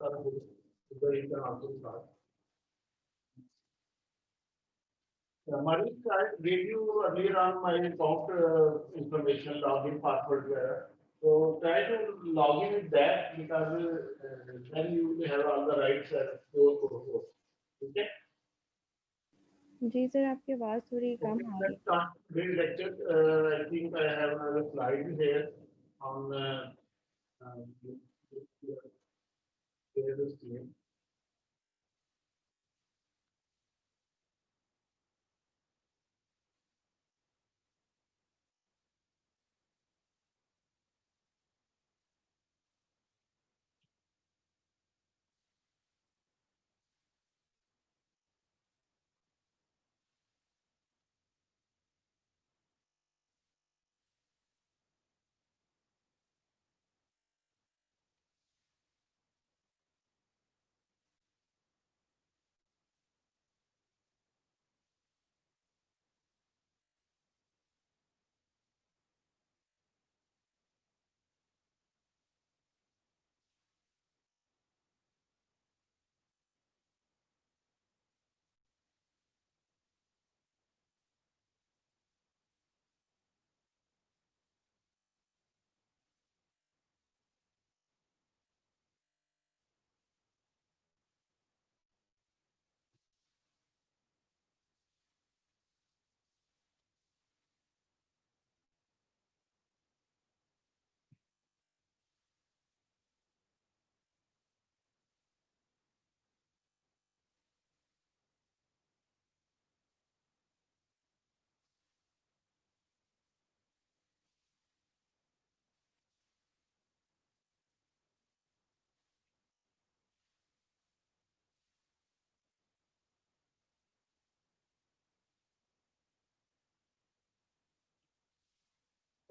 You can also start. Marie, I gave you earlier on my account information, login password there. So try to log in with that because then you will have all the rights as your purpose. Okay? जी sir, आपकी आवाज़ थोड़ी कम Okay, आ रही let's start today's lecture. I think I have another slide here on share the screen.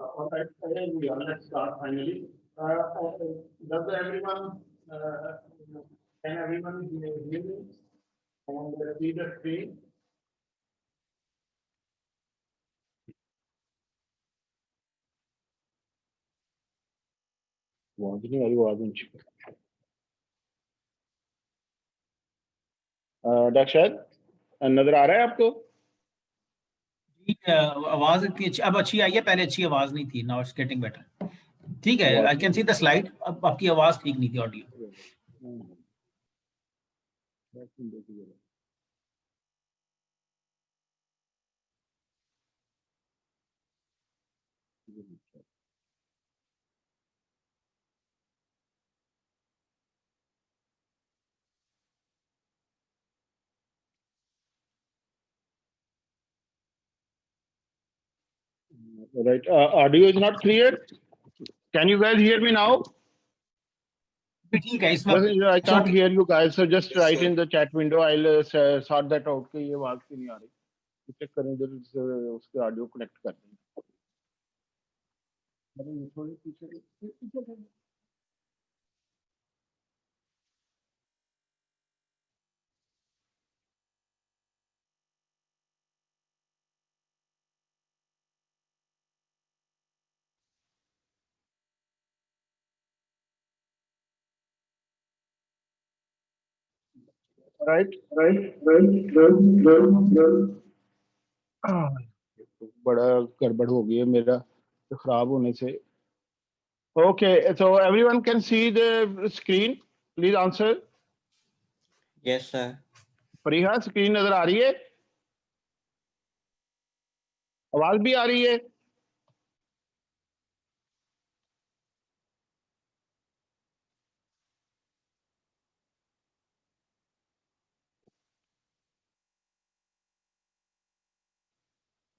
All right, let's start finally. Does everyone, can everyone hear me and see the screen? आवाज नहीं आ रही, आवाज नहीं। Doctor शायद नजर आ रहा है आपको? आवाज इतनी अच्छी अब अच्छी आई है, पहले अच्छी आवाज नहीं थी। Now it's getting better. ठीक है, I can see the slide. अब आपकी आवाज ठीक नहीं थी audio. Right, audio is not clear. Can you guys hear me now? ठीक है, इसमें I can't hear you guys, so just write in the chat window. I'll sort that out कि ये आवाज क्यों नहीं आ रही। चेक करें जरूर से उसके ऑडियो कनेक्ट कर दें। अरे ये थोड़ी पीछे right. बड़ा गड़बड़ हो गई है मेरा खराब होने से। Okay, so everyone can see the screen. Please answer. Yes, sir. Fariha, screen नजर आ रही है? आवाज भी आ रही है?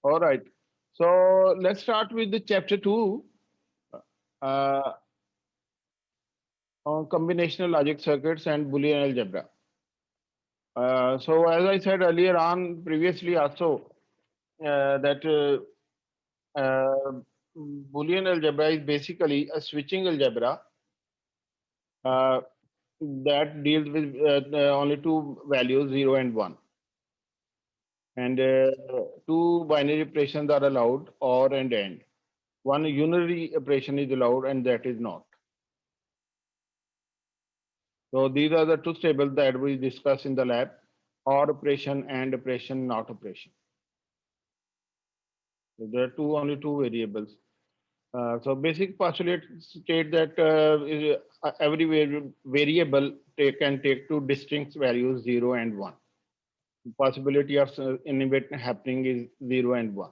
All right. So let's start with the chapter 2 on combinational logic circuits and Boolean algebra. So as I said earlier on previously also that Boolean algebra is basically a switching algebra that deals with only two values, 0 and 1. And two binary operations are allowed, or and AND. One unary operation is allowed and that is not. So these are the truth tables that we discuss in the lab: or operation and operation, not operation. So there are only two variables. So basic postulate state that every variable can take two distinct values, 0 and 1. The possibility of an event happening is 0 and 1.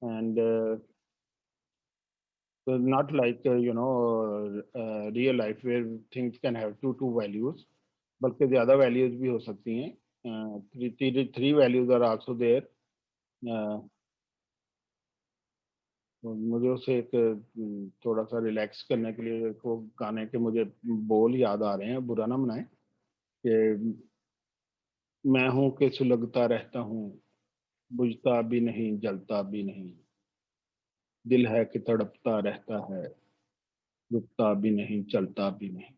And so not like, real life where things can have two values, बल्कि ज़्यादा values भी हो सकती हैं. Three values are also there. तो मुझे उसे एक थोड़ा सा रिलैक्स करने के लिए वो गाने के मुझे बोल याद आ रहे हैं, बुरा ना मनाएं, कि मैं हूं कि सुलगता रहता हूं, बुझता भी नहीं जलता भी नहीं, दिल है कि तड़पता रहता है, रुकता भी नहीं चलता भी नहीं.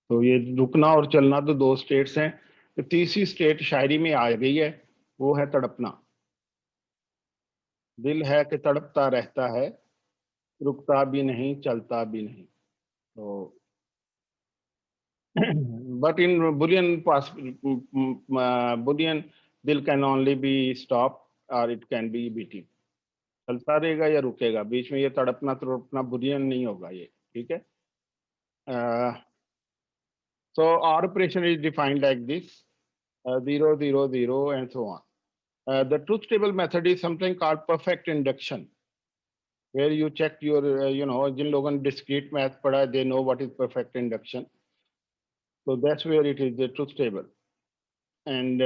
तो ये रुकना और चलना तो दो स्टेट्स हैं. तो तीसरी स्टेट शायरी में आ गई है, वो है तड़पना. दिल है कि तड़पता रहता है, रुकता भी नहीं चलता भी नहीं. तो but in Boolean, दिल can only be stopped or it can be beaten. चलता रहेगा या रुकेगा, बीच में ये तड़पना तड़पना Boolean नहीं होगा ये, ठीक है. So our operation is defined like this: 0, 0, 0, and so on. The truth table method is something called perfect induction, where you check your, जिन लोगों ने discrete math पढ़ा, they know what is perfect induction. So that's where it is the truth table. And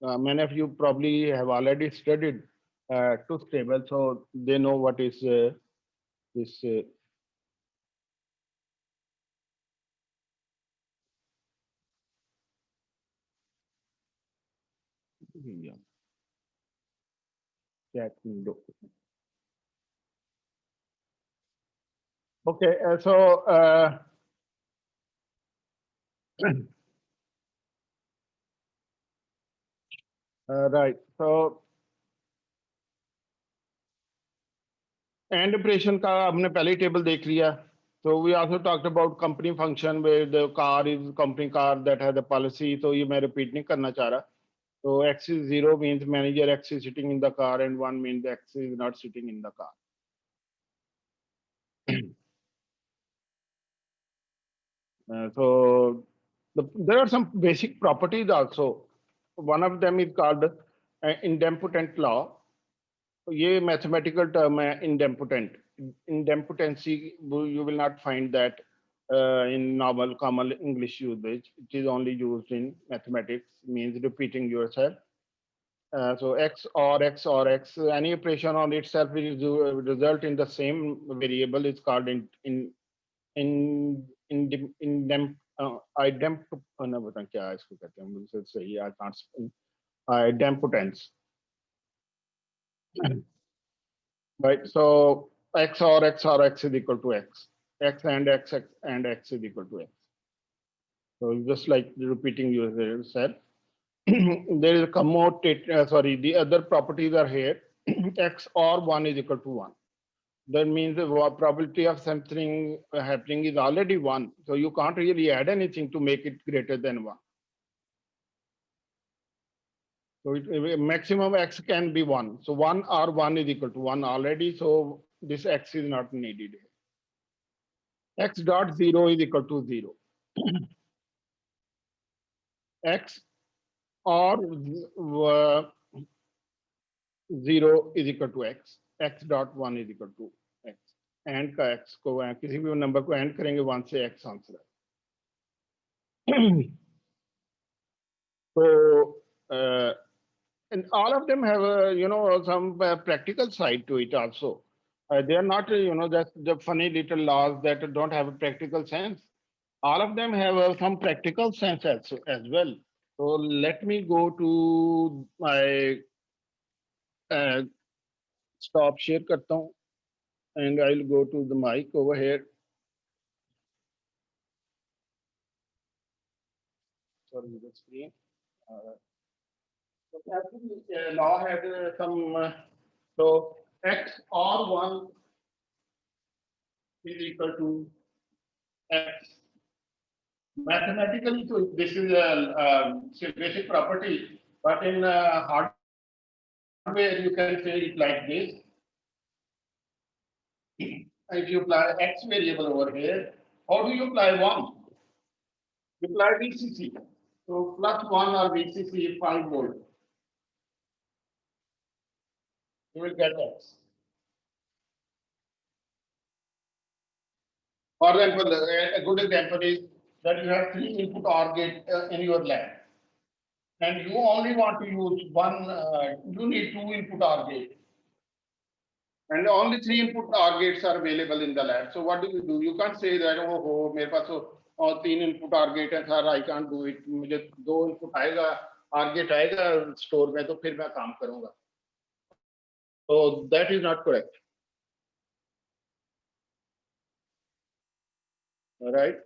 many of you probably have already studied truth table, so they know what is this. Chat window. Okay, so right. So and operation का हमने पहले table देख लिया. So we also talked about company function where the car is company car that has a policy. तो ये मैं repeat नहीं करना चाह रहा. So X is 0 means manager X is sitting in the car, and 1 means X is not sitting in the car. So there are some basic properties also. One of them is called idempotent law. ये mathematical term है, idempotent. Idempotency, you will not find that in normal common English usage. It is only used in mathematics, means repeating yourself. So X or X or X, any operation on itself will result in the same variable is called idempotence. Right, so X or X or X is equal to X. X and X and X is equal to X. So just like repeating yourself. There is a commutative, the other properties are here. X or 1 is equal to 1. That means the probability of something happening is already 1. So you can't really add anything to make it greater than 1. So maximum X can be 1. So 1 or 1 is equal to 1 already. So this X is not needed here. X dot 0 is equal to 0. X or 0 is equal to X. X dot 1 is equal to X. And का X को किसी भी number को and करेंगे 1 से X answer है. So and all of them have some practical side to it also. They are not just the funny little laws that don't have a practical sense. All of them have some practical sense as well. So let me go to my stop share करता हूँ, and I'll go to the mic over here. Sorry, the screen. So every law had some. So X or 1 is equal to x. Mathematically, so this is a basic property, but in hardware you can say it like this. If you apply x variable over here, how do you apply 1? You apply VCC. So plus 1 or VCC 5 volt. You will get x. For example, a good example is that you have 3 input OR gate in your lab. And you only want to use one, you need 2 input OR gate. And only 3 input OR gates are available in the lab. So what do? You can't say that, oh, मेरे पास तो 3 input OR gate है, sir, I can't do it. मुझे 2 input आएगा, OR gate आएगा store में, तो फिर मैं काम करूँगा. So that is not correct. All right.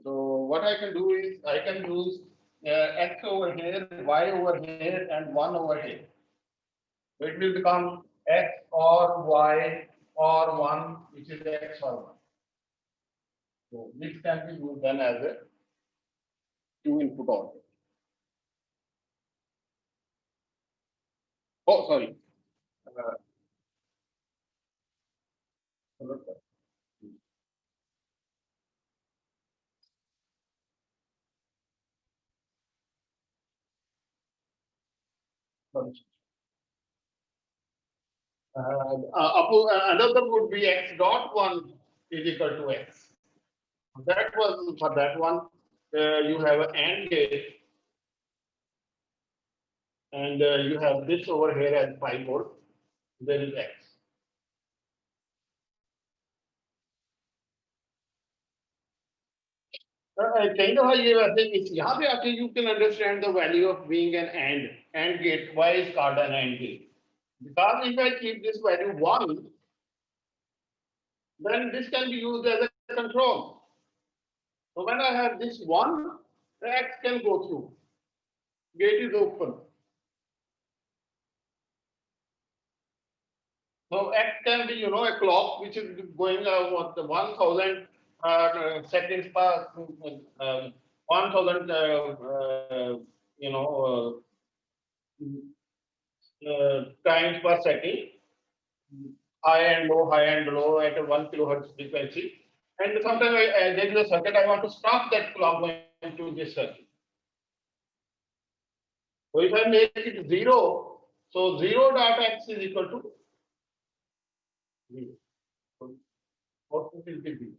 So what I can do is I can use x over here, y over here, and 1 over here. So it will become x or y or 1, which is x or 1. So this can be used then as a 2 input OR. Oh, sorry. Another would be x dot 1 is equal to x. That was for that one. You have an AND gate, and you have this over here as 5 volt. There is x. Kind of ये वैसे इस यहाँ पे आके you can understand the value of being an AND gate. Why is called an AND gate? Because if I keep this value 1, then this can be used as a control. So when I have this 1, the x can go through. Gate is open. So x can be, a clock which is going what 1,000 seconds per 1,000 times per second, high and low at a 1 kilohertz frequency. And sometimes there is a circuit, I want to stop that clock going to this circuit. So if I make it 0, so 0 dot x is equal to 0. What will it be?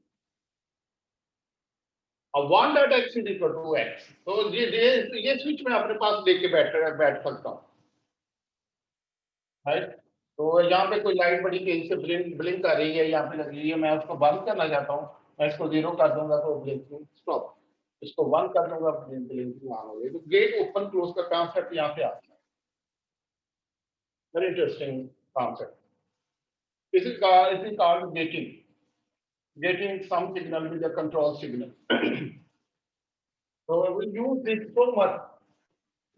1 dot x is equal to x. So ये switch मैं अपने पास लेके बैठ सकता हूँ. Right? तो यहाँ पे कोई लाइट बड़ी तेजी से ब्लिंक कर रही है, यहाँ पे लग रही है, मैं उसको बंद करना चाहता हूँ, मैं इसको 0 कर दूंगा तो ब्लिंकिंग स्टॉप. इसको 1 कर दूंगा ब्लिंकिंग ऑन हो गई. तो गेट ओपन क्लोज का कॉन्सेप्ट यहाँ पे आता है. Very interesting concept. This is called gating. Getting some signal with a control signal. So we use this so much.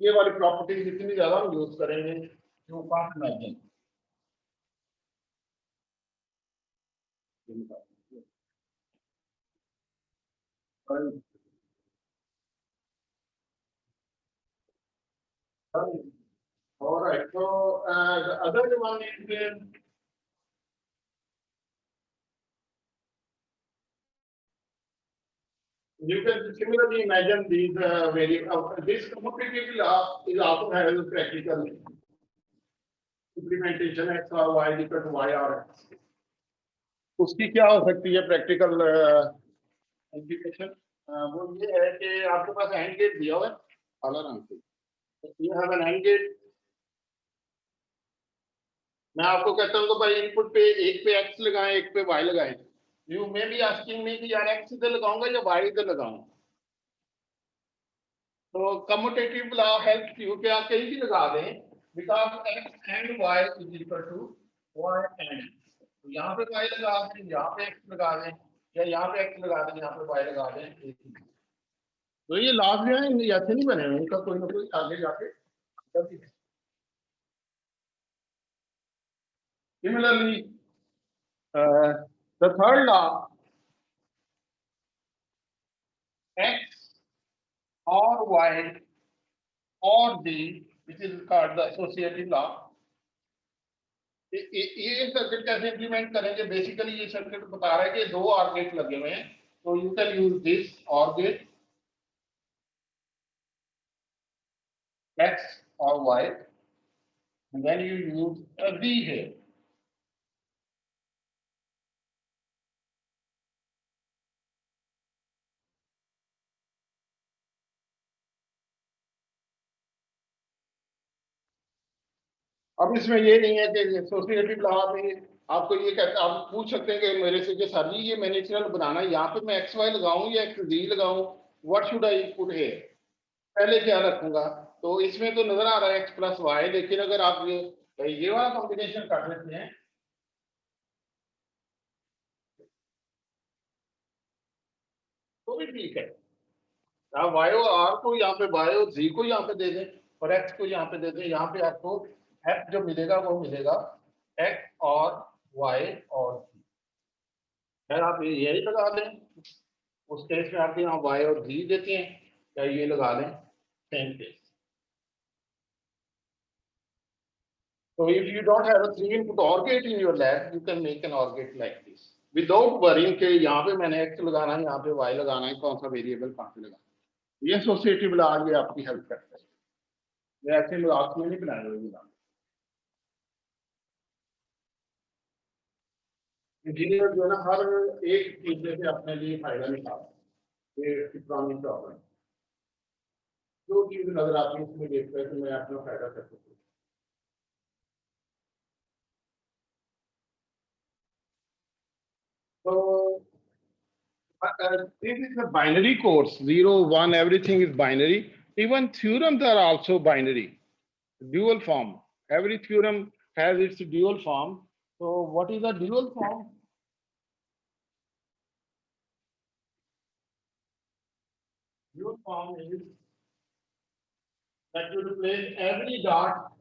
ये वाली properties इतनी ज़्यादा हम use करेंगे, you can't imagine. All right. So the other one is you can similarly imagine these this commutative law is also has a practical implementation x or y equal to y or x. उसकी क्या हो सकती है practical implication? वो ये है कि आपके पास AND gate दिया हुआ है, काला रंग से. You have an AND gate. मैं आपको कहता हूँ तो भाई इनपुट पे एक पे x लगाएं, एक पे y लगाएं. You may be asking me कि यार x इधर लगाऊंगा या y इधर लगाऊंगा. तो commutative law helps you कि आप कहीं भी लगा दें, because x and y is equal to y and x. तो यहाँ पे y लगा दें, यहाँ पे x लगा दें, या यहाँ पे x लगा दें, यहाँ पे y लगा दें. तो ये लाभ जो है ऐसे नहीं बने, इनका कोई ना कोई आगे जाके. Similarly, the third law X or Y or Z, which is called the associative law. ये सर्किट कैसे इंप्लीमेंट करेंगे? बेसिकली ये सर्किट बता रहा है कि दो OR गेट लगे हुए हैं, तो you can use this OR gate X or Y, and then you use a Z here. अब इसमें ये नहीं है कि एसोसिएटिव लॉ में आपको ये कहते, आप पूछ सकते हैं कि मेरे से कि सर जी ये मैंने चैनल बनाना है, यहाँ पे मैं एक्स वाई लगाऊं या एक्स जी लगाऊं, what should I put here, पहले क्या रखूंगा? तो इसमें तो नजर आ रहा है एक्स प्लस वाई, लेकिन अगर आप ये वाला कॉम्बिनेशन कर लेते हैं तो भी ठीक है। आप वाई और आर को यहाँ पे, वाई और जी को यहाँ पे दे दें और एक्स को यहाँ पे दे दें, यहाँ पे आपको एक्स जो मिलेगा वो मिलेगा एक्स और वाई और जी। अगर आप यही लगा दें उस केस में आप यहाँ वाई और जी देते हैं, या ये लगा लें same case. So if you don't have a 3-input OR gate in your lab, you can make an OR gate like this without worrying कि यहाँ पे मैंने x लगाना है, यहाँ पे y लगाना है, कौन सा वेरिएबल कहाँ पे लगाना है। ये एसोसिएटिव लॉ ये आपकी हेल्प करता है। मैं ऐसे मजाक में नहीं बनाया हुआ। इंजीनियर जो है ना हर एक चीज से अपने लिए फायदा निकालता है। ये पुरानी प्रॉब्लम, जो चीज नजर आती है उसमें देखता है कि मैं अपना फायदा कर सकता हूँ। So this is a binary course, 0, 1, everything is binary. Even theorems are also binary, dual form. Every theorem has its dual form. So what is a dual form? Dual form is that you replace every dot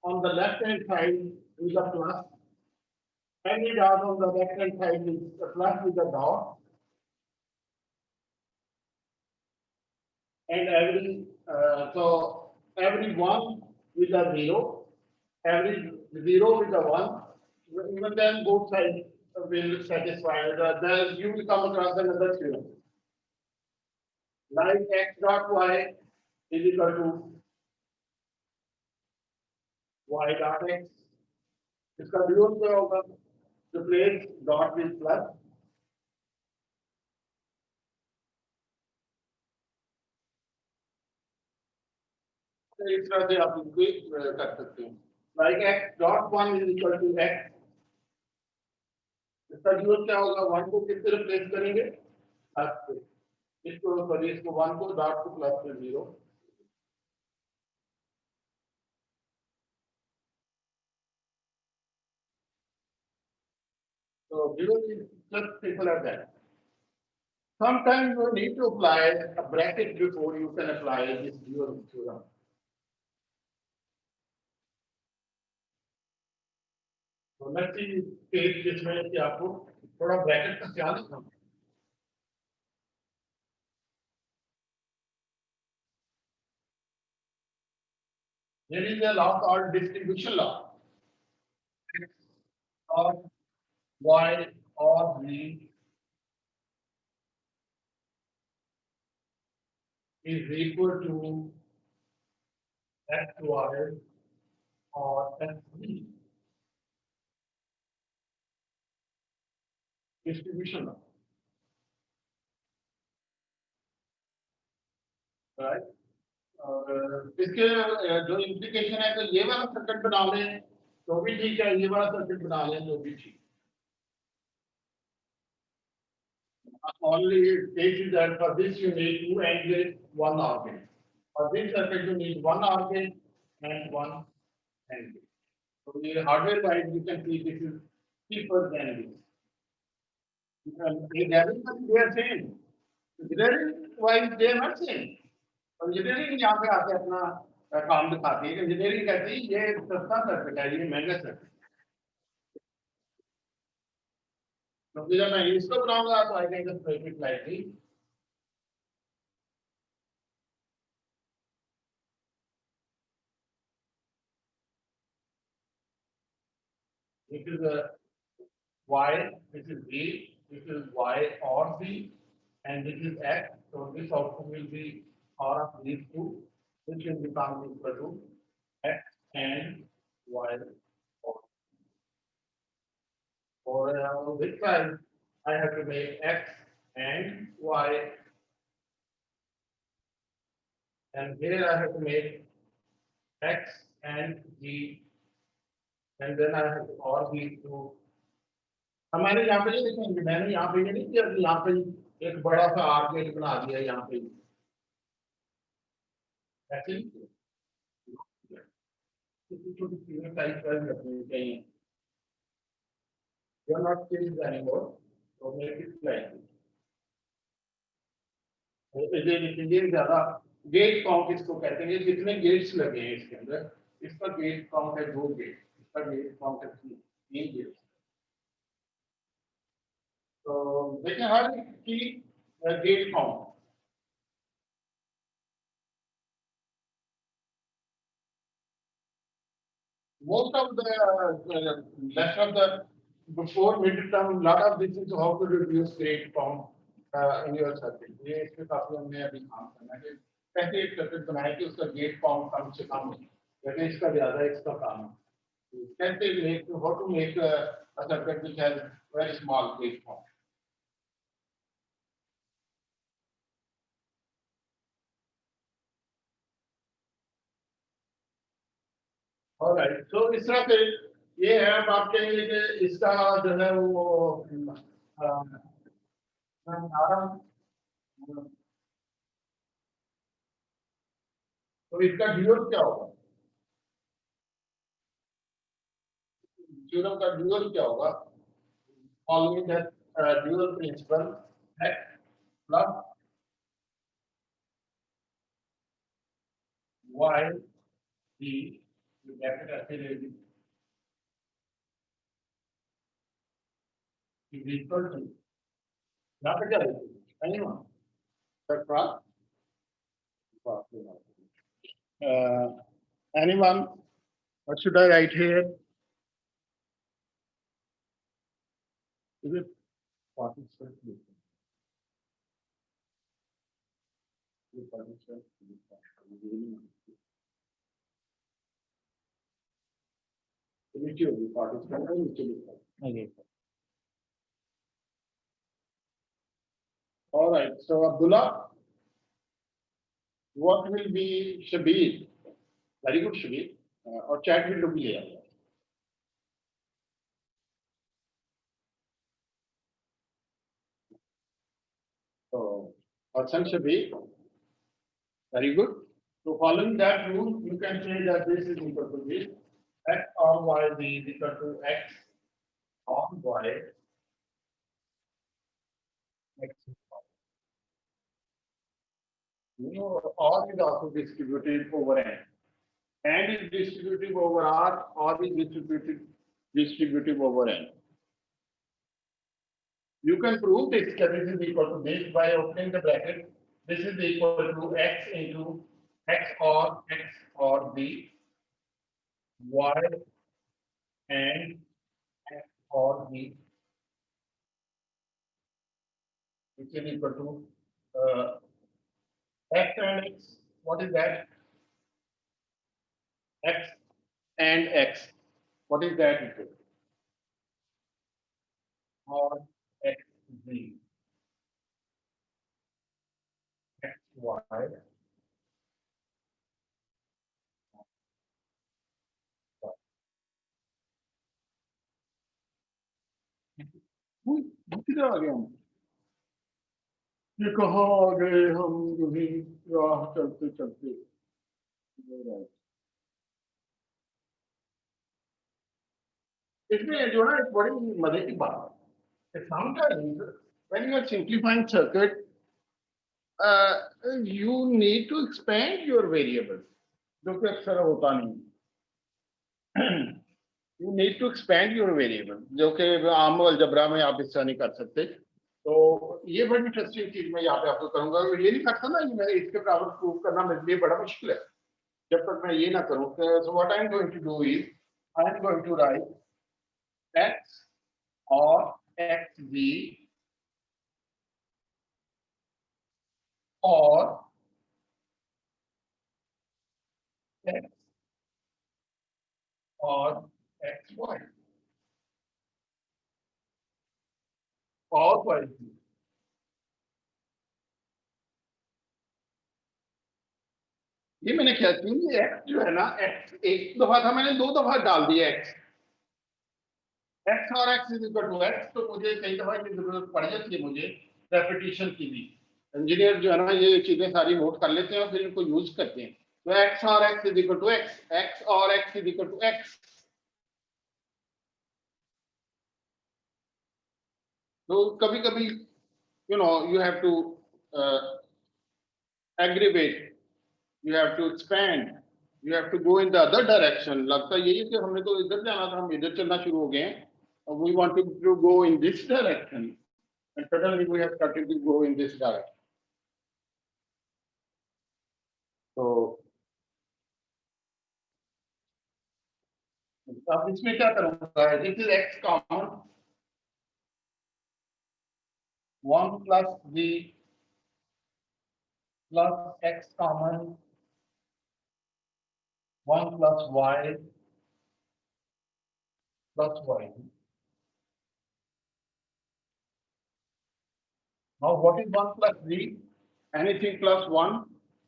on the left hand side with a plus, every dot on the left hand side with a plus with a dot, and every one with a zero, every zero with a one, even then both sides will satisfy. Then you will come across another theorem. Like x dot y is equal to y dot x. इसका dual क्या होगा? Replace dot with plus. तो इस तरह से आप इसको कर सकते हैं। Like x dot one is equal to x. इसका ड्यूल क्या होगा? वन को किससे रिप्लेस करेंगे? प्लस से। इसको सॉरी इसको वन को डॉट को प्लस में zero. So zero is just simple as that. Sometimes you need to apply a bracket before you can apply this dual theorem. So let's see case जिसमें कि आपको थोड़ा bracket का ख्याल रखना। There is a law called distribution law. Or y or z is equal to x y or x z. Distribution law. Right? और इसके जो implication है तो ये वाला सर्किट बना लें तो भी ठीक है, ये वाला सर्किट बना लें तो भी ठीक। Only case is that for this you need to engage one OR gate. For this circuit you need one OR gate and one AND gate. So the hardware wise you can see this is cheaper than this. They are same. Engineering wise they are not same. Engineering यहाँ पे आके अपना काम दिखाती है। Engineering कहती है ये सस्ता सर्किट है, ये महंगा सर्किट। तो जब मैं इसको बनाऊंगा तो I can just make it like this. This is a y, this is b, this is y or b, and this is x. So this output will be R of these two, which will become equal to x and y. For this side, I have to make x and y, and here I have to make x and g, and then I have to or these two. हमारे यहाँ पे ये देखेंगे, मैंने यहाँ पे ये नहीं किया कि यहाँ पे एक बड़ा सा आर गेट बना दिया यहाँ पे, ऐसे नहीं किया। छोटी चीजें टाइप कर रखनी चाहिए। You are not changed anymore, so make it like this. ये ज्यादा गेट काउंट इसको कहते हैं, जितने गेट्स लगे हैं इसके अंदर, इसका गेट काउंट है 2 गेट, इसका गेट काउंट है 3 गेट। तो देखिए हर की gate count most of the rest of the before midterm, lot of this is how to reduce gate count in your circuit. ये इसके काफी हमने अभी काम करना है। कैसे एक सर्किट बनाए कि उसका गेट काउंट कम से कम हो, जैसे इसका ज्यादा इसका कम है। कैसे make how to make a circuit which has very small gate count. All right, so इस तरह से ये है। अब आप कहेंगे कि इसका जो है वो तो इसका ड्यूअल क्या होगा? ड्यूअल का ड्यूअल क्या होगा? Following that dual principle, x plus y d bracket ऐसे ले ली is equal to, यहाँ पे क्या लिखेंगे? Anyone? That's right. Anyone? What should I write here? Is it 47? All right, so Abdullah, what will be Shabir? Very good, Shabir. Or chat will be here. So, Hassan Shabir, very good. So, following that rule, you can say that this is equal to this, x on y is equal to x on y, x. You know, R is also distributed over N. N is distributive over R, R is distributive over N. You can prove this, that this is equal to this by opening the bracket. This is equal to x into x or b, y and x or b, which is equal to x and x. What is that? X and x. What is that equal to? Or x z, x y. किधर आ गए हम? ये कहाँ आ गए हम? राह चलते चलते। इसमें जो है एक बड़ी मजे की बात है। Sometimes when you are simplifying circuit, you need to expand your variables, जो कि अक्सर होता नहीं। You need to expand your variable, जो कि आम अलजबरा में आप इसका नहीं कर सकते। तो ये बड़ी इंटरेस्टिंग चीज मैं यहाँ पे आपको करूंगा। ये नहीं करता ना, मैं इसके बराबर प्रूव करना मेरे लिए बड़ा मुश्किल है जब तक मैं ये ना करूँ। So what I am going to do is I am going to write x or xz or x or xy or yz. ये मैंने क्या किया, ये x जो है ना, x एक दफा था, मैंने दो दफा डाल दिया x। x और x is equal to x, तो मुझे कई दफा की जरूरत पड़ जाती है मुझे रेपिटेशन की भी। इंजीनियर जो है ना ये चीजें सारी नोट कर लेते हैं और फिर इनको यूज करते हैं। तो x और x is equal to x, x और x is equal to x। तो कभी कभी you have to aggravate, you have to expand, you have to go in the other direction। लगता यही है कि हमने तो इधर जाना था, हम इधर चलना शुरू हो गए हैं, और we wanted to go in this direction and suddenly we have started to go in this direction। तो अब इसमें क्या करूंगा, this is x common 1 plus v plus x common 1 plus y plus y। Now what is 1 plus v? Anything plus 1,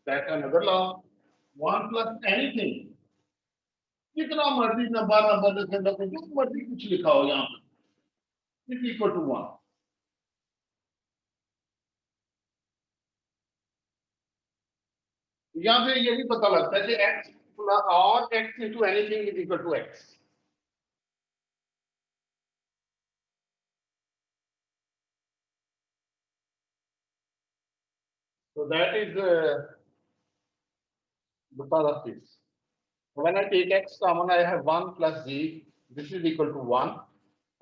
that's another law। 1 plus anything, जितना मर्जी number number जो मर्जी कुछ लिखा हो यहाँ पर, इज इक्वल टू 1। यहाँ से ये भी पता लगता है कि x और x into anything is equal to x। So that is because of this। When I take x common, I have 1 plus z. This is equal to 1.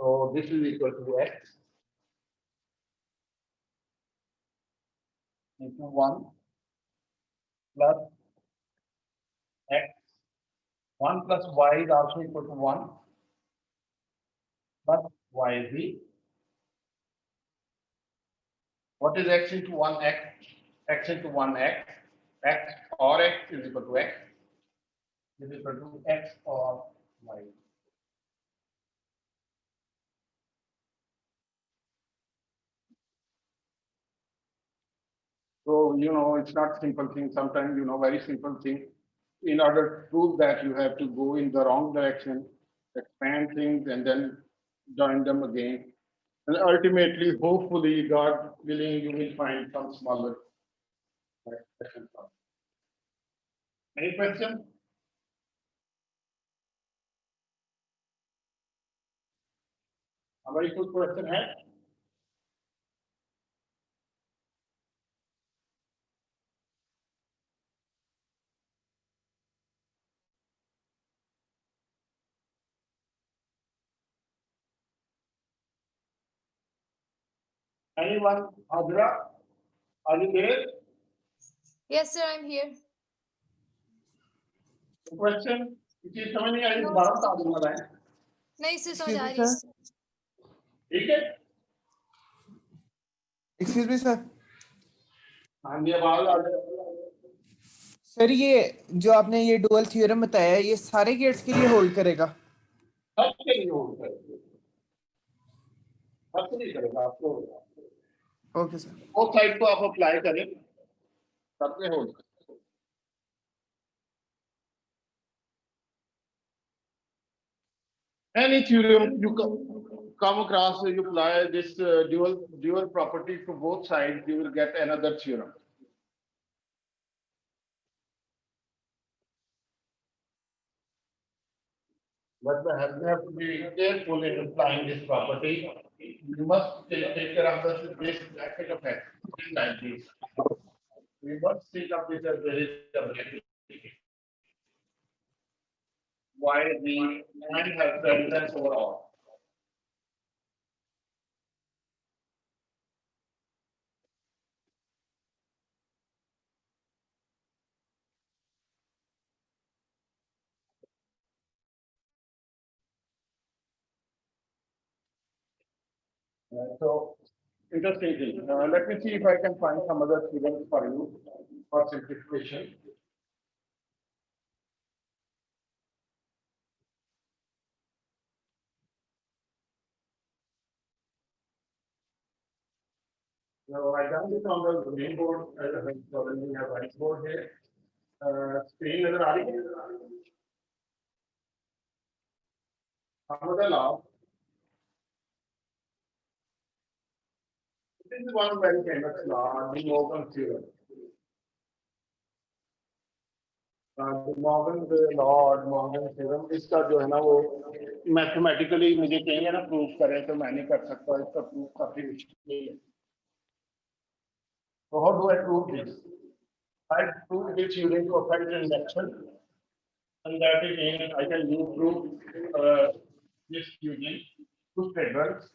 So this is equal to x into 1 plus x. 1 plus y is also equal to 1 plus yz. What is x into 1 x? X into 1 x. X or x is equal to x is equal to x or y। So, it's not simple thing. Sometimes, very simple thing. In order to prove that, you have to go in the wrong direction, expand things, and then join them again. And ultimately, hopefully, God willing, you will find some smaller question. Any question? हमारी कुछ question है? Anyone? Adra? Are you there? Yes, sir, I'm here. Question? किसी समझ नहीं आई, No, दोबारा sir. बता दूंगा मैं। नहीं सर समझ आ Excuse me, रही है। sir. ठीक है? Excuse me, sir. हाँ जी, आवाज आ रही सर ये जो आपने ये डुअल थ्योरम बताया ये सारे गेट्स के लिए होल्ड करेगा? है। सबके लिए होल्ड करेगा। सबके लिए करेगा आपको। Okay sir. वो साइड को आप अप्लाई करें, सबके होल्ड करेगा। Any theorem you come across, you apply this dual property to both sides, you will get another theorem। But you have to be careful in applying this property. You must take care of this bracket effect like this. We must think of this as very stability. Why the and has prevalence overall. So interesting thing. Let me see if I can find some other figures for you for simplification. So I done this on the main board. So we have whiteboard here. Screen नजर आ रही है? Another law. This is one very famous law, De Morgan's theorem. De Morgan's law, De Morgan's theorem, इसका जो है ना वो mathematically मुझे चाहिए ना प्रूफ करें तो मैं नहीं कर सकता, इसका प्रूफ काफी मुश्किल है. So how do I prove this? I prove this using perfect induction, and that is I can prove this using two tables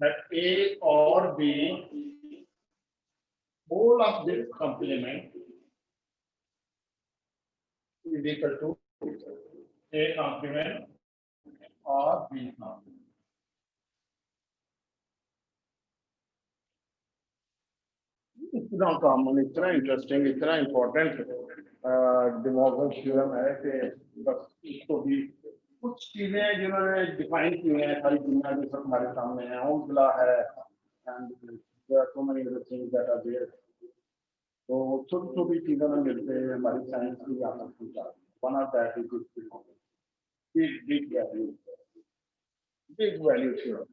that A or B, whole of this complement is equal to A complement or B complement. इतना common, इतना interesting, इतना important De Morgan's theorem है कि बस इसको भी कुछ चीजें जिन्होंने डिफाइन की हैं सारी दुनिया जो सब हमारे सामने है, ओम्स लॉ है, and there are so many other things that are there. तो छोटी छोटी चीजों में मिलते हैं हमारी साइंस की आत्मकथा. One of that is big value theorem.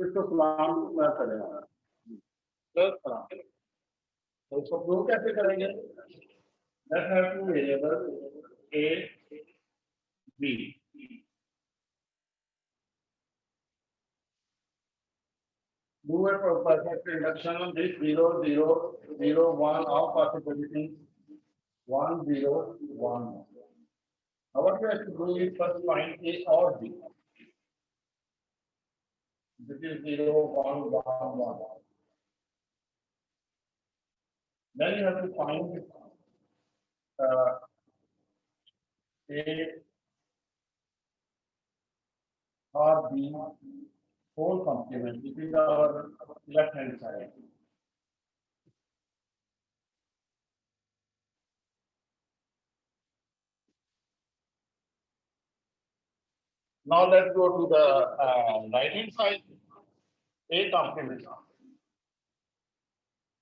इसको सलाम करें. तो इसको प्रूव कैसे करेंगे? Let's have two variables A, B. Do a perfect induction on this 0, 0, 0, 1, all possibilities 1, 0, 1. Now what we have to do is first find A or B. This is 0, 1, 1, 1. Then you have to find A or B whole complement. This is our left hand side. Now let's go to the right hand side. A complement.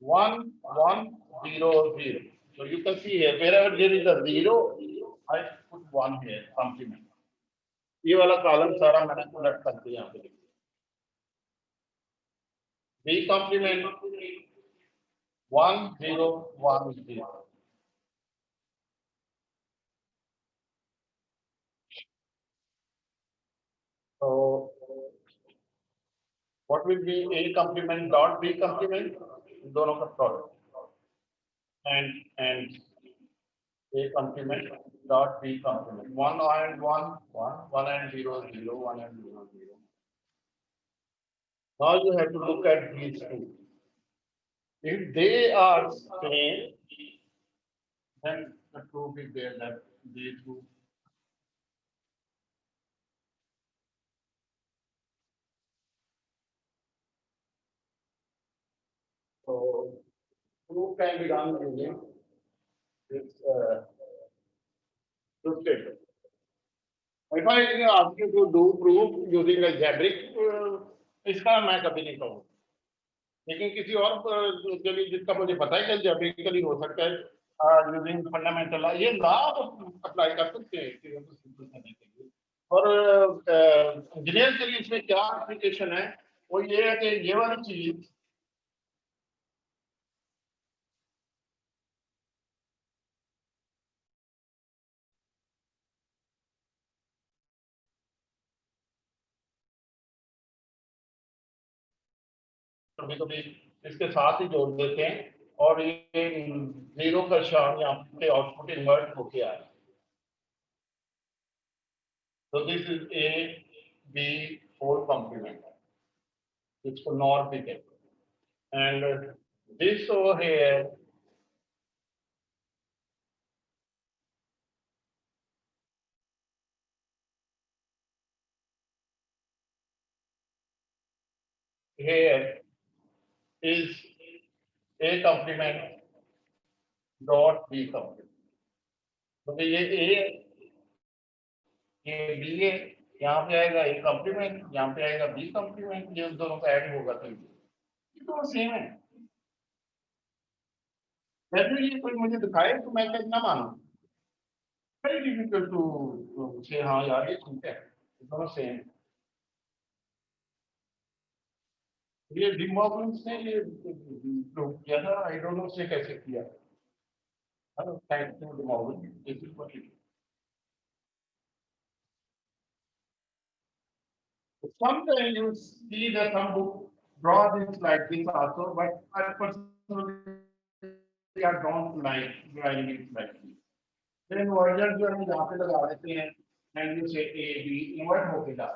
1, 1, 0, 0. So you can see here, wherever there is a 0, I put 1 here, complement. ये वाला column सारा मैंने उलट कर दिया यहाँ पे. B complement 1, 0, 1, 0. So what will be A complement dot B complement? दोनों का product. And A complement dot B complement. 1 and 1, 1, 1 and 0, 0, 1 and 0, 0. Now you have to look at these two. If they are same, then the proof is there that they two. So proof can be done using this truth table. If I ask you to do proof using algebraic, इसका मैं कभी नहीं कहूँ. लेकिन किसी और के लिए जिसका मुझे पता है कि algebraically हो सकता है using fundamental law, ये law अप्लाई कर सकते हैं चीजों को सिंपल करने के लिए. और इंजीनियर के लिए इसमें क्या एप्लीकेशन है वो ये है कि ये वाली चीज कभी कभी इसके साथ ही जोड़ देते हैं और ये 0 का निशान यहाँ पे आउटपुट इन्वर्ट होके आ रहा है. So this is A, B, 4 complement. It's for NOR begin. And this over here here is A complement dot B complement. तो ये A है, ये B है, यहाँ पे आएगा A complement, यहाँ पे आएगा B complement, ये उन दोनों का ऐड होगा तो ये दोनों सेम है। वैसे ये कोई मुझे दिखाए तो मैं कितना मानूं? वेरी डिफिकल्ट टू से हाँ यार ये ठीक है, ये दोनों सेम। ये डिमॉर्गन्स ने ये प्रूव किया था, आई डोंट नो से कैसे किया। Thank you De Morgan, this is what it. Sometimes you see that some book draw this like this also, but I personally I don't like drawing it like this. Then version जो हम यहाँ पे लगा देते हैं, and you say A B invert होके जा।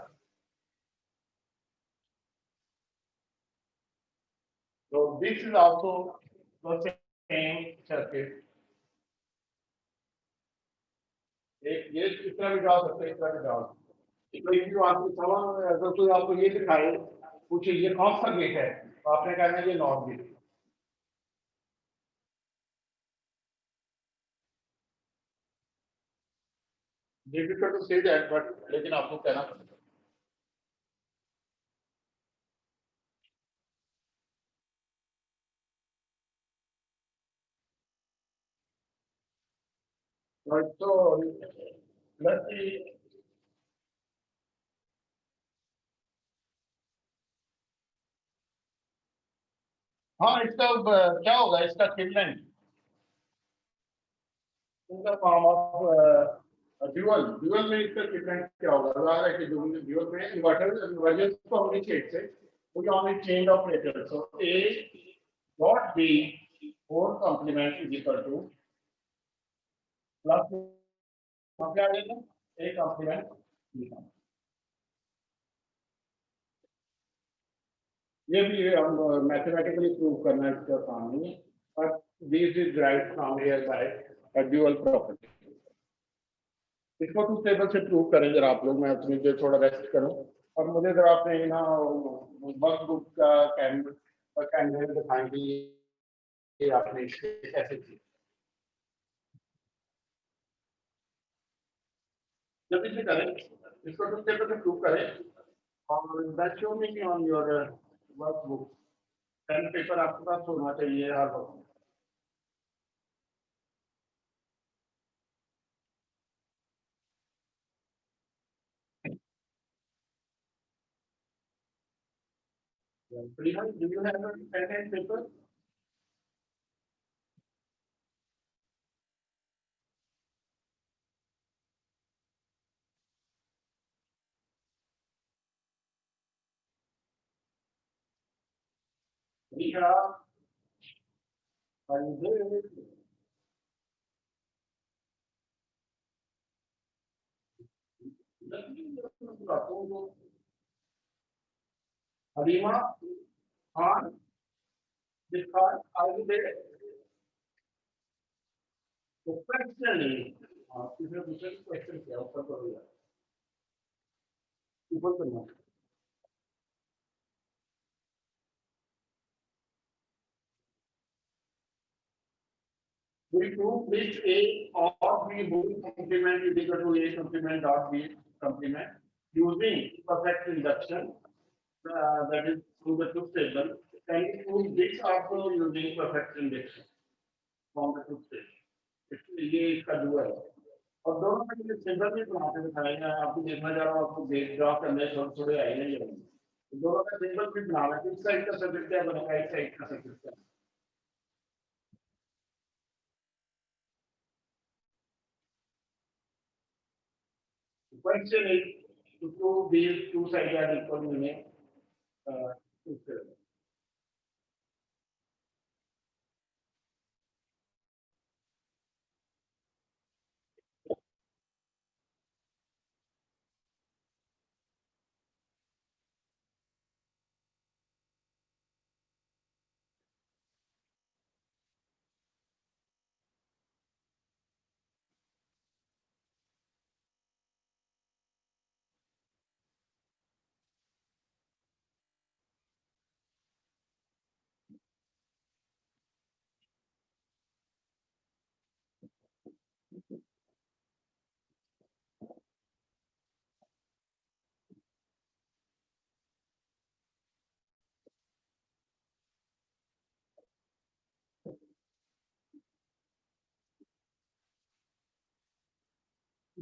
So this is also the same circuit. एक ये इस तरह भी डाल सकते हैं, इस तरह भी डाल सकते हैं। तो if you want to someone अगर कोई आपको ये दिखाए, पूछे ये कौन सा गेट है, तो आपने कहना है ये not gate. Difficult to say that, but लेकिन आपको कहना पड़ेगा। Right, so let's see. हाँ इसका क्या होगा इसका किडनेट इसका फॉर्म ऑफ ड्यूअल में इसका किडनेट क्या होगा? ज़ाहिर है कि ड्यूअल में इन्वर्टर वर्जन को हमने चेक से we only change operator, so A dot B whole complement is equal to plus क्या आ जाएगा A complement B complement। ये भी हम मैथमेटिकली प्रूव करना इसका काम नहीं है, but this is derived from here by a dual property। इसको टू टेबल से प्रूव करें जरा आप लोग, मैं अपनी देर थोड़ा रेस्ट करूं और मुझे जरा आपने ना वर्कबुक का कैंडिडेट दिखाएंगे ये आपने इसके कैसे किया। जब इसे करें इसको टू टेबल से प्रूव करें और that show me on your workbook. Pen paper आपके पास होना चाहिए हर वक्त। Prihan, do you have a pen and paper? Priha, are you there? Harima, Khan, this card, are you there? The question is, इसमें दूसरे question क्या ऊपर करो यार, ऊपर करना। We prove this A or B whole complement is equal to A complement dot B complement using perfect induction, that is through the truth table. Can we prove this also using perfect induction from the truth table? ये इसका dual है और दोनों में ये symbol भी बनाते दिखाएंगे। आपको देखना जा रहा हूँ, आपको देख ड्रॉ करने थोड़े थोड़े आए नहीं है, दोनों का सिंबल भी बनाना है। इस साइड का सर्किट क्या बनेगा, इस साइड का सर्किट क्या। Question is to prove these two sides are equal meaning truth table.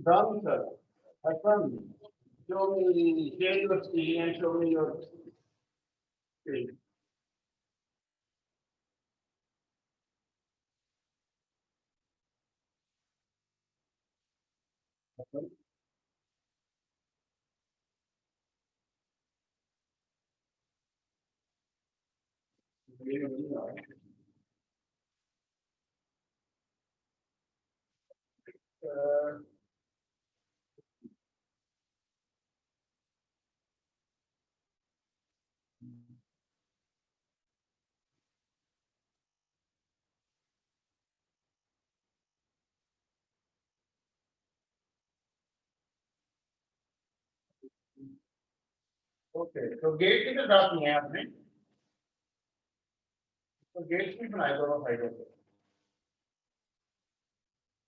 Done, sir. Affirm. Show me, share your screen and show me your screen. Affirm. Uh, Okay, तो gate की तो drop नहीं है आपने, तो gate भी बनाए दोनों साइडों पे,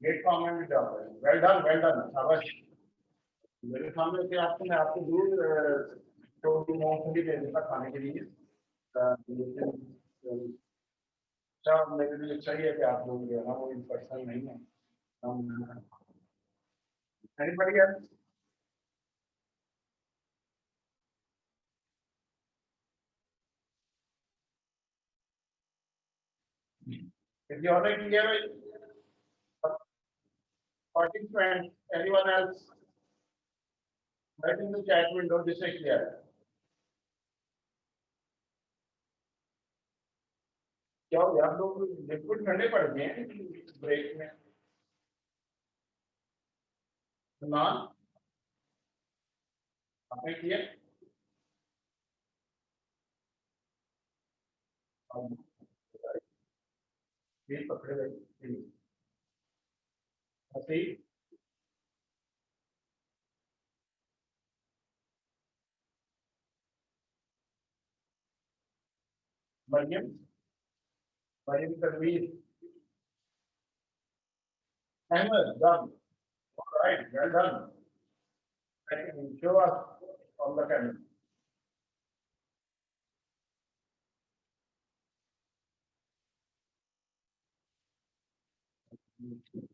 गेट फॉर्म में भी ड्रॉप है, वेल डन, शाबाश। मेरे सामने से आपको मैं आपको दूर तो मूंगफली दे देता खाने के लिए, लेकिन अच्छा मेरे लिए अच्छा ही है कि आप लोग जो है ना वो पर्सनल नहीं है, हम anybody else? Is the order clear? Participants, anyone else? Write in the chat window, this is clear. क्या हो गया, आप लोग लिक्विड ठंडे पड़ गए हैं ब्रेक में? ना आपने किया? ये पकड़े गए ऐसे ही। Maryam, Maryam Tanveer, Ahmad, done. All right, well done. I can show us on the camera.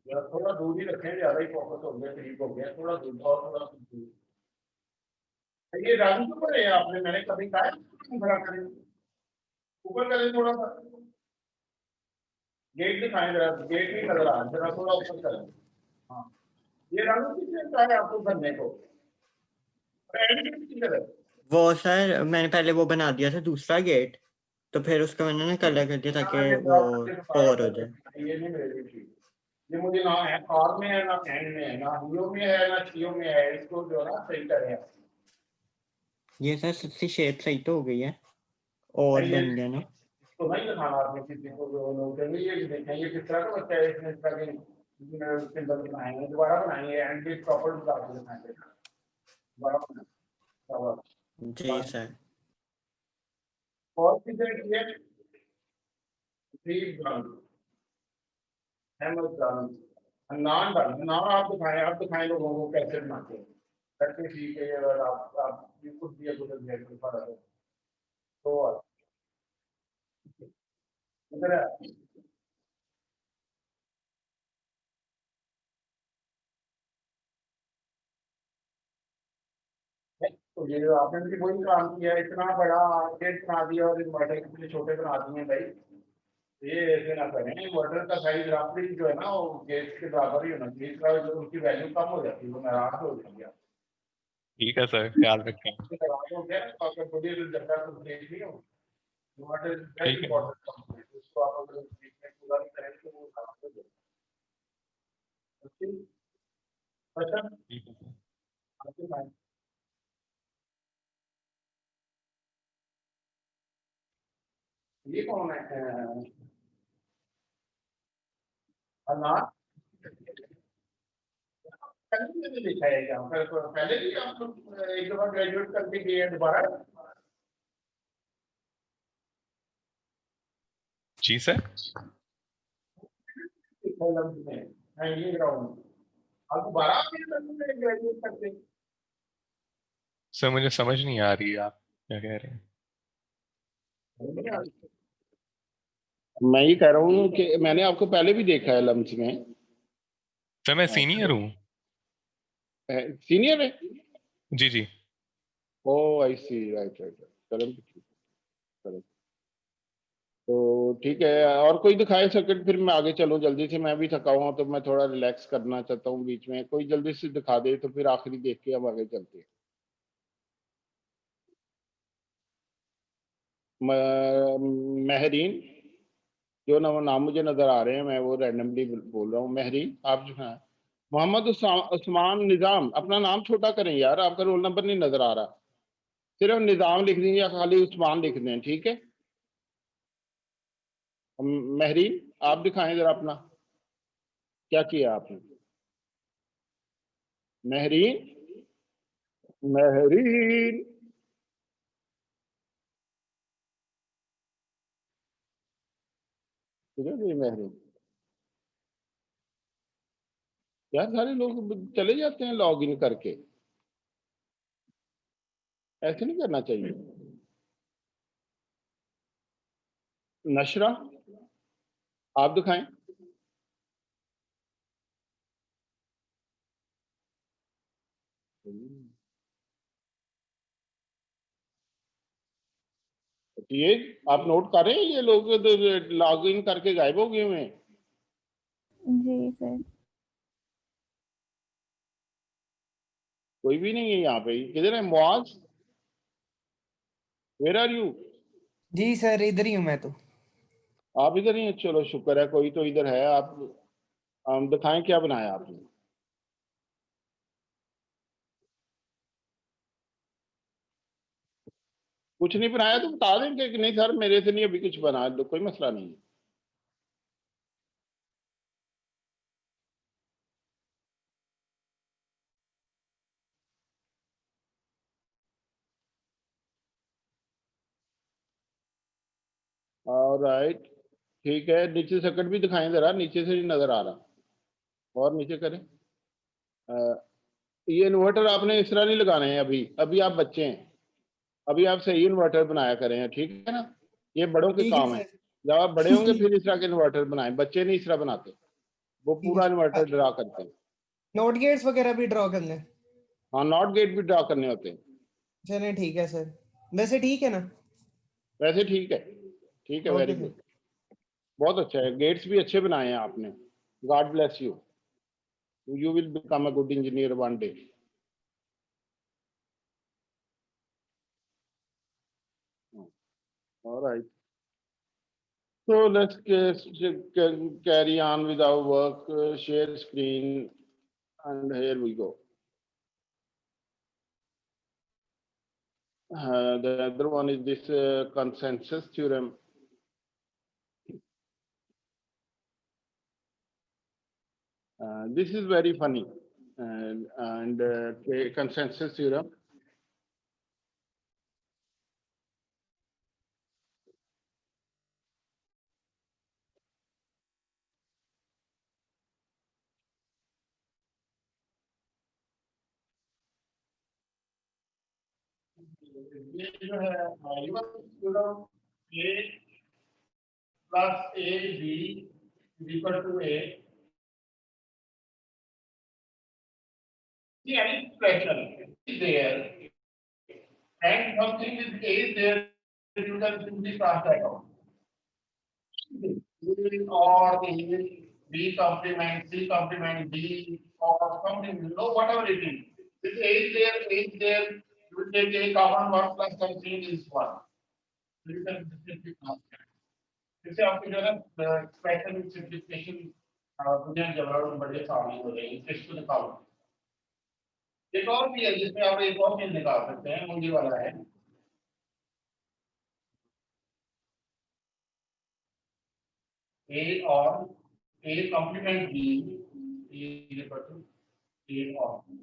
यार थोड़ा दूर ही रखें, ज्यादा ही फोकस हो गया, करीब हो गया, थोड़ा दूर और थोड़ा दूर। ये राजू तो पड़े आपने, मैंने कभी कहा है बड़ा करें, ऊपर करें थोड़ा सा, गेट दिखाएं जरा, गेट नहीं नजर आ जरा, थोड़ा ऊपर करें। हाँ, ये राजू किसने कहा है आपको करने को? वो सर मैंने पहले वो बना दिया था दूसरा गेट, तो फिर उसका मैंने ना कलर कर दिया ताकि वो और हो जाए। ये नहीं मेरी चीज, ये मुझे ना है कार में है, ना एंड में है, ना हियो में है, ना चियो में है, इसको जो है ना सही करें। ये सर सबसे शेप सही तो हो गई है और बन गया ना। तो नहीं दिखाना आपने किसी को, जो लोग कहेंगे ये देखें ये किस तरह का बच्चा है, इसने इस तरह के सिंबल बनाएंगे, दोबारा बनाएंगे एंड भी प्रॉपर बता के दिखाएंगे, दोबारा बनाएंगे। जी सर। और किधर किए? थ्री डन, अहमद डन, नान डन, नान आप दिखाएं लोगों को कैसे बनाते हैं, करके ठीक है। अगर आप you could be a good example for others. So इधर है। तो ये जो आपने भी वही काम किया, इतना बड़ा गेट बना दिया और इन्वर्टर कितने छोटे बना दिए भाई, ये ऐसे ना करें। इन्वर्टर का साइज रफली जो है ना वो गेट के बराबर ही होना चाहिए, इसका जो उनकी वैल्यू कम हो जाती है, वो नाराज हो जाती है। ठीक है सर, ख्याल रखें। नाराज हो गया तो आपका बड़ी जगह तो देख नहीं हो, इन्वर्टर इज वेरी ठीक है। इंपॉर्टेंट, उसको आप अगर ट्रीटमेंट पूरा नहीं करें तो वो खराब हो जाएगा। अच्छा ठीक है सर। आपके माइंड ये कौन है? अनार पहले भी लिखा है क्या? पहले भी आप लोग एक दफा ग्रेजुएट करके गए हैं दोबारा? जी सर। लिखा है लफ्ज में, हैंगिंग ग्राउंड, आप दोबारा आपके लफ्ज में ग्रेजुएट करते? सर मुझे समझ नहीं आ रही है आप क्या कह रहे हैं। मैं ये कह रहा हूँ कि मैंने आपको पहले भी देखा है लम्स में। सर मैं सीनियर हूँ। सीनियर है? जी जी। ओ आई सी, राइट राइट, चलो चलो, तो ठीक है। और कोई दिखाए सर्किट, फिर मैं आगे चलूं जल्दी से, मैं भी थका हुआ हूं, तो मैं थोड़ा रिलैक्स करना चाहता हूं बीच में। कोई जल्दी से दिखा दे तो फिर आखिरी देख के हम आगे चलते हैं। महरीन, जो नाम मुझे नजर आ रहे हैं, मैं वो रैंडमली बोल रहा हूँ। महरीन आप जो है। मोहम्मद उस्मान निजाम, अपना नाम छोटा करें यार, आपका रोल नंबर नहीं नजर आ रहा। सिर्फ निजाम लिख दें या खाली उस्मान लिख दें, ठीक है। महरीन आप दिखाएं जरा अपना, क्या किया आपने? महरीन, महरीन, किधर गई महरीन? यार सारे लोग चले जाते हैं लॉग इन करके, ऐसे नहीं करना चाहिए। नशरा आप दिखाएं। ये आप नोट कर रहे हैं, ये लोग लॉग इन करके गायब हो गए हुए हैं। जी सर। कोई भी नहीं है यहाँ पे, किधर है मुआज? Where are you? जी सर, इधर ही हूँ मैं तो। आप इधर ही हैं, चलो शुक्र है, कोई तो इधर है। आप दिखाएं क्या बनाया आपने। कुछ नहीं बनाया तो बता देंगे कि नहीं सर मेरे से नहीं अभी कुछ बना, तो कोई मसला नहीं है। राइट, ठीक है। नीचे सर्किट भी दिखाएं जरा, नीचे से नहीं नजर आ रहा, और नीचे करें। ये इन्वर्टर आपने इस तरह नहीं लगाने हैं, अभी अभी आप बच्चे हैं, अभी आप सही इन्वर्टर बनाया करें, ठीक है ना। ये बड़ों के ठीक है काम है, सर। जब आप बड़े होंगे फिर इस तरह के इन्वर्टर बनाएं, बच्चे नहीं इस तरह बनाते, वो ठीक है पूरा इन्वर्टर सर। ड्रा करते हैं। नोट गेट्स वगैरह भी ड्रॉ करने हैं? हाँ, नॉट गेट भी ड्रा करने होते हैं। चलिए ठीक है सर, वैसे ठीक है ना? वैसे ठीक है, ठीक है, वेरी ओके सर। गुड। बहुत अच्छा है, गेट्स भी अच्छे बनाए हैं आपने। God bless you, you will become a good engineer one day. Alright, so let's carry on with our work. Share screen, and here we go. The other one is this consensus theorem. This is very funny, and consensus theorem. ये जो है reverse theorem, a plus a b is equal to a, see any expression is there and something is a is there, you can simply pass that out. A or A, B complement, C complement D, or something, you know, whatever it is. If A is there, A is there, you will take A common, 1 plus something is 1. So you can simply pass that. इससे आपको जो है ना expression with सिंप्लिफिकेशन दुनिया के जवाब बड़े सामने हो रहे हैं, इसको निकालो। एक और भी है जिसमें आप एक और चीज निकाल सकते हैं, वो ये वाला है। A or A complement B is equal to A or B.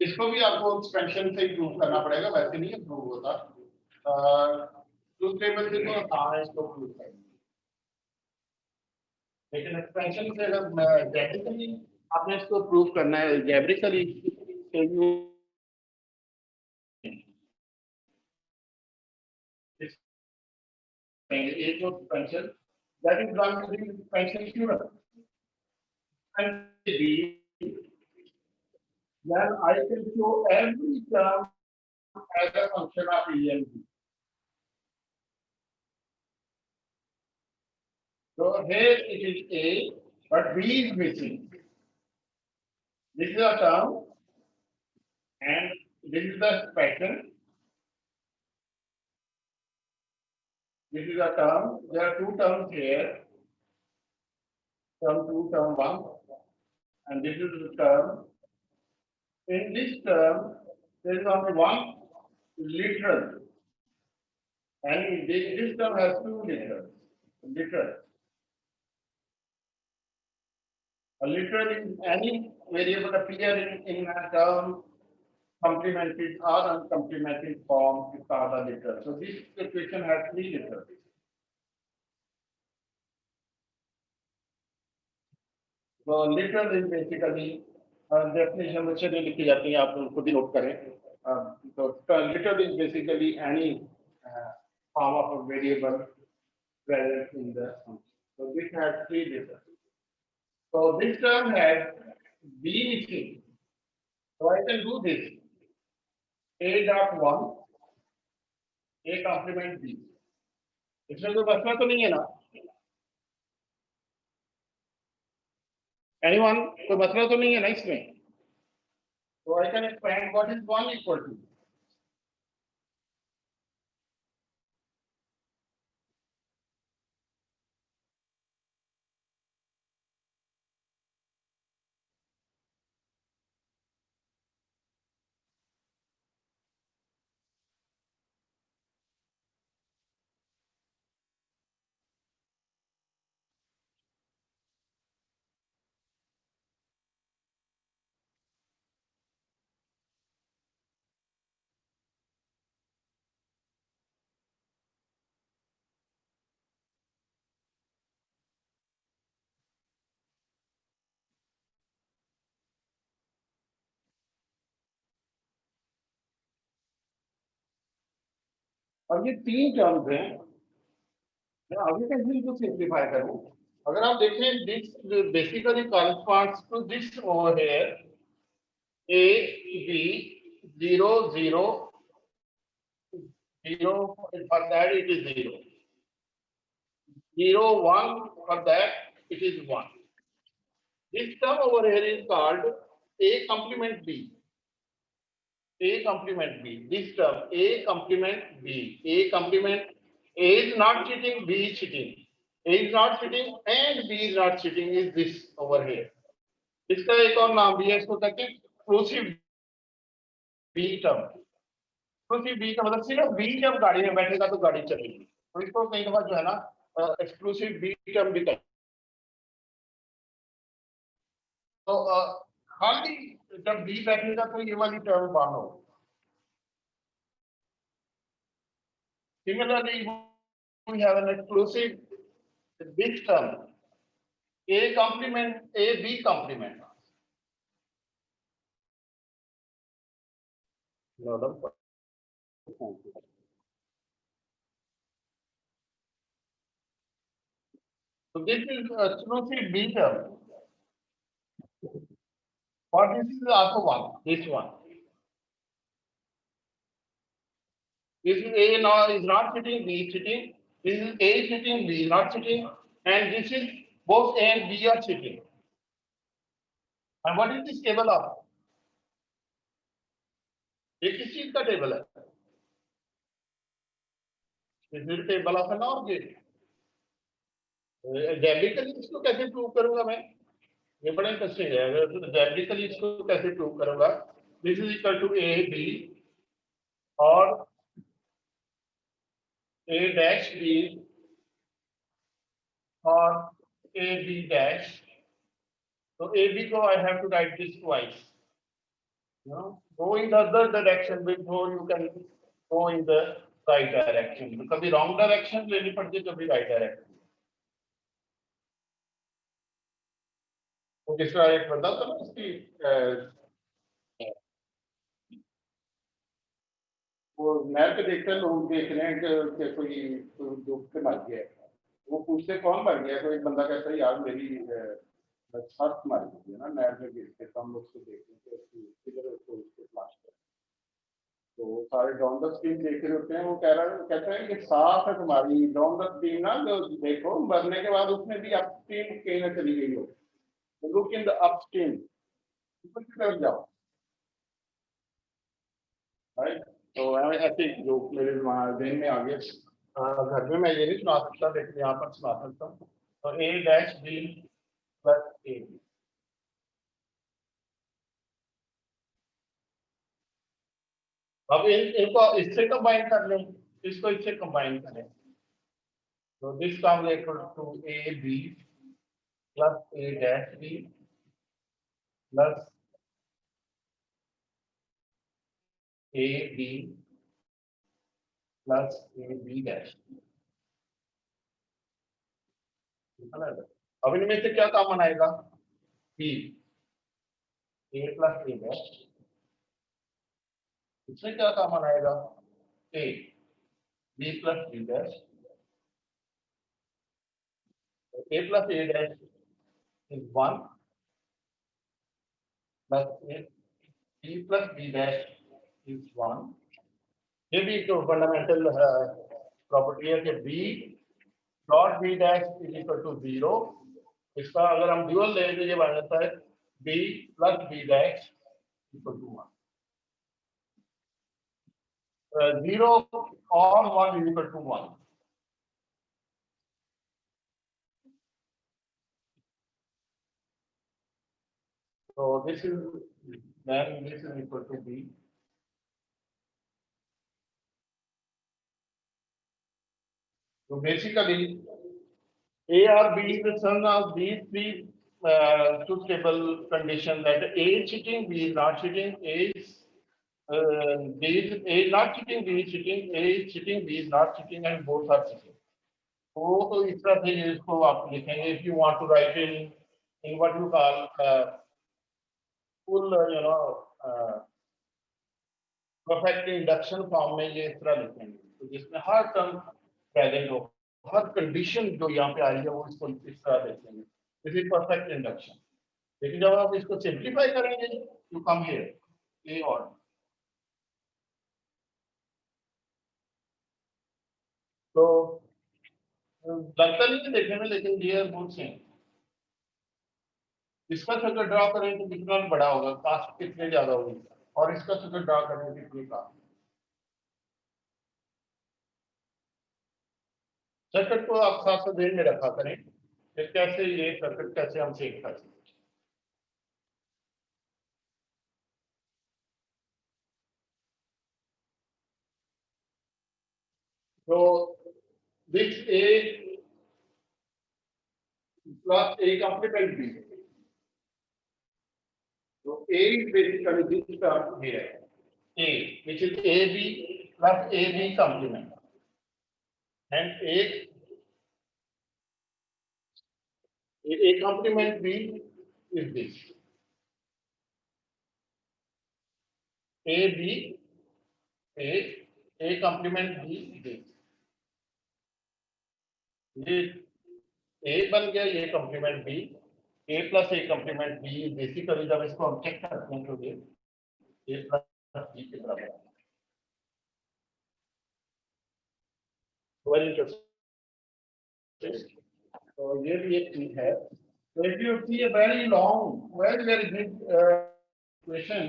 इसको भी आपको एक्सपेंशन से प्रूव करना पड़ेगा, वैसे नहीं प्रूव होता। ट्रूथ टेबल से तो आसान है इसको प्रूव करना, लेकिन एक्सपेंशन से अगर जैब्रिकली आपने इसको प्रूव करना है, जैब्रिकली एक तो expansion that is done with expansion theorem. and B, then I can show every term as a function of E and B. So here it is A, but B is missing. This is a term, and this is the pattern. This is a term. There are two terms here. Term 2, term 1, and this is the term. In this term, there is only one literal, and this term has two literals. Literal. A literal is any variable appearing in a term complemented or uncomplemented form is called a literal. So this equation has three literals. So literal is basically definition में चलिए लिखी जाती है आप उनको भी note करें. So literal is basically any form of a variable present in the function. So this has three literals. So this term has B missing. So I can do this. A dot 1, A complement B. इसमें कोई मसला तो नहीं है ना? Anyone? कोई मसला तो नहीं है ना इसमें? So I can expand what is 1 equal to. अब ये तीन टर्म्स हैं. मैं अभी तक इनको सिंप्लीफाई करूं. अगर आप देखें this basically corresponds to this over here A B 0 0 0 for that it is 0 0 1 for that it is 1. This term over here is called A complement B. A complement B. This term A complement B. A complement A is not cheating, B is cheating. A is not cheating and B is not cheating is this over here. इसका एक और नाम भी है, इसको कहते हैं exclusive B term. Exclusive B का मतलब सिर्फ B जब गाड़ी में बैठेगा तो गाड़ी चलेगी. तो इसको कई दफा जो है ना एक्सक्लूसिव B term भी कहते हैं. तो खाली जब B बैठेगा तो ये वाली टर्म बाहर होगी. Similarly, we have an exclusive this term A complement A B complement. So this is exclusive B term. But this is also one. This one. This is A now is not sitting, B is sitting. This is A sitting, B is not sitting, and this is both A and B are sitting. And what is this table of? ये किस चीज का table है? This is table of an OR gate. Algebraically इसको कैसे prove करूंगा मैं? ये बड़ा इंटरेस्टिंग है. Algebraically इसको कैसे प्रूव करूंगा? This is equal to A B और A dash B or A B dash. So A B को I have to write this twice. You know, go in the other direction before you can go in the right direction. तो कभी wrong direction लेनी पड़ती है, कभी right direction. तो किस तरह एक बता था ना इसकी वो मैप पे देखते हैं, लोग देख रहे हैं कि कोई डूब के मर गया है. वो पूछते कौन मर गया, तो एक बंदा कहता है यार मेरी बस फर्स्ट हमारी होती है ना नेट में भी हम लोग उसको देखते हैं कि किधर उसको उसको फ्लैश करें। तो वो सारे डाउन द स्ट्रीम देख रहे होते हैं, वो कहता है कि साफ है तुम्हारी डाउन द स्ट्रीम ना, जो देखो मरने के बाद उसमें भी अप स्ट्रीम कहीं ना चली गई हो, तो look in the up stream, ऊपर की तरफ जाओ, राइट। तो ऐसे जोक मेरे दिन में आ गए। घर में मैं ये नहीं सुना सकता, लेकिन यहाँ पर सुना सकता हूँ। तो a dash b plus a b, अब इनको इससे कंबाइन कर लें, इसको इससे कंबाइन करें, तो this comes equal to a b plus a dash b plus a b plus a b dash. अब इनमें से क्या कॉमन आएगा? B, a plus a dash, इसमें क्या कॉमन आएगा? A, b plus b dash, a plus a dash is 1 plus a, b plus b dash is 1। ये भी एक फंडामेंटल प्रॉपर्टी है कि b dot b dash is equal to 0। इसका अगर हम ड्यूअल लें तो ये बन जाता है b plus b dash equal to 1। 0 और 1 is equal to 1। So this is then this is equal to b। So basically, A or B is the sum of these three truth table conditions, that A is cheating, B is not cheating, A is not cheating, B is cheating, A is cheating, B is not cheating, and both are cheating। तो इस तरह से इसको आप लिखेंगे। If you want to write in what you call full perfect induction form में ये इस तरह लिखेंगे, तो जिसमें हर टर्म प्रेजेंट हो, हर कंडीशन जो यहाँ पे आ रही है वो इसको इस तरह देखेंगे। This is perfect induction. लेकिन जब आप इसको सिंप्लीफाई करेंगे, यू कम हियर ए और, तो लगता नहीं है देखने में, लेकिन डियर बोथ सेम। इसका सर्कल ड्रा करें तो कितना बड़ा होगा, कास्ट कितने ज्यादा होगी, और इसका सर्कल ड्रा करें तो कितनी कास्ट। सर्किट को आप साथ साथ ध्यान में रखा करें कि कैसे ये सर्किट कैसे हम सीख सकते हैं। तो this A plus A complement B, so A is basically this term here, A, which is AB plus AB complement, and A complement B is this, AB, A complement B is this। ये A बन गया, ये complement B, A plus A complement B basically जब इसको हम check करते हैं तो ये A plus B के बराबर है। Very interesting। तो ये भी एक चीज है। So if you see a very long, very big equation,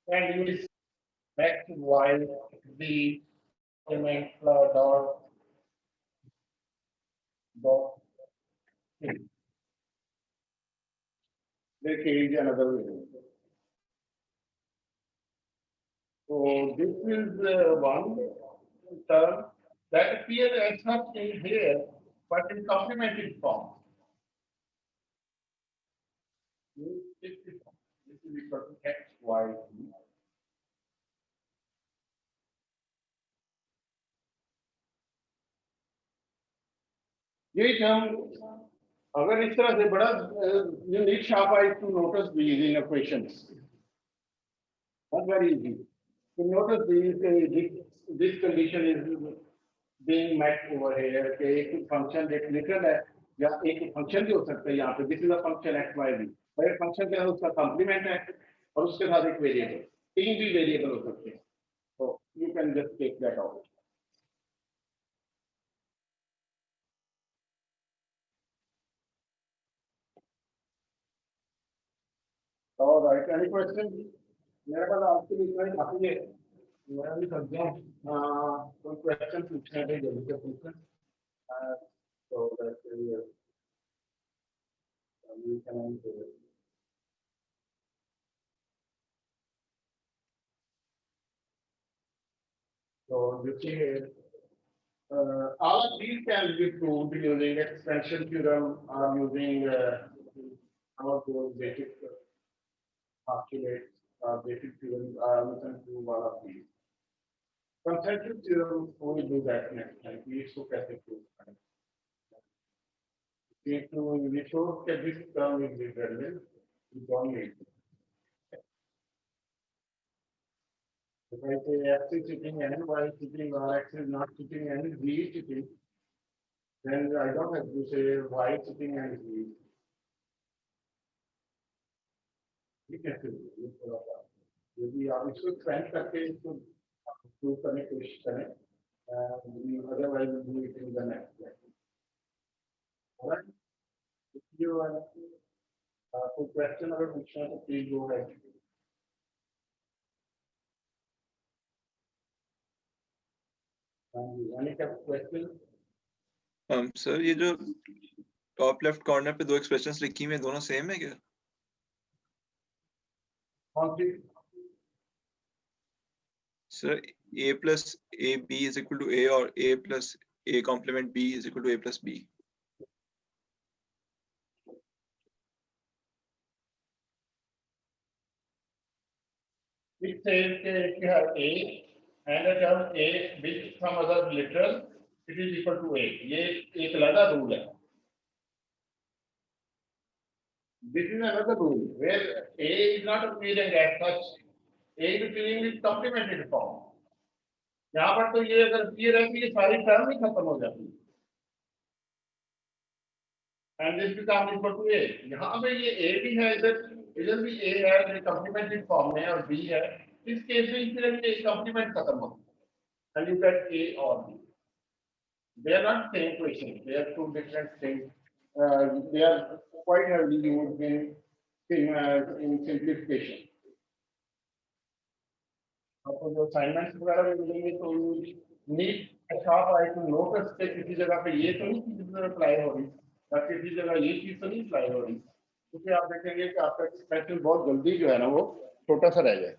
and you will X, Y, Z, element dot they change another way. So this is one term that appears as such in here, but in complementary form. This is equal to X, Y, Z. ये term अगर इस तरह से बड़ा, you need sharp eyes to notice these in equations, not very easy। You notice this condition is being met over here कि एक function एक literal है या एक function भी हो सकता है यहाँ पे this is a function x y z और एक function के अंदर उसका complement है और उसके साथ एक variable तीन भी variable हो सकते हैं so you can just take that out. All right, any questions? मेरे पास आपके लिए इतना ही काफी है मैं भी समझ गया कोई क्वेश्चन पूछने हैं जल्दी से पूछें तो वैसे we can answer it. So you see here, all of these can be proved using expansion theorem or using our basic postulates basic theorems you can prove all of these. Concentric theorem we will do that next time. We show कैसे prove करें. We show that this term is determined. We don't need it. If I say x is sitting and y is sitting or x is not sitting and z is sitting, then I don't have to say y is sitting and z. We can do it. यदि आप इसको expand करके इसको prove करने की कोशिश करें, otherwise we do it in the next lecture. All right? If you कोई question अगर पूछना है तो please go ahead. Any question? Sir ये जो टॉप लेफ्ट कॉर्नर पे दो एक्सप्रेशंस लिखी हुई हैं दोनों सेम है क्या? कौन सी? Sir a plus ab is equal to a और a plus a complement b is equal to a plus b. It says if you have a and a term a with some other literal, it is equal to a. ये एक अलग rule है. This is another rule where a is not appearing as such. A is appearing with complemented form. यहाँ पर तो ये अगर appear है तो ये सारी term ही खत्म हो जाती है. And this becomes equal to a. यहाँ पे ये a भी है इधर भी a है जो complemented form में और b है. इस केस में फिर ये complement खत्म हो. And you get a or b. They are not same equations. They are two different things. They are quite heavily used in simplification. आपको जो assignments वगैरह भी मिलेंगे तो need sharp eye to notice कि किसी जगह पे ये तो नहीं चीज़ apply हो रही, या किसी जगह ये चीज़ तो नहीं apply हो रही, क्योंकि आप देखेंगे कि आपका expression बहुत जल्दी जो है ना वो छोटा सा रह जाए.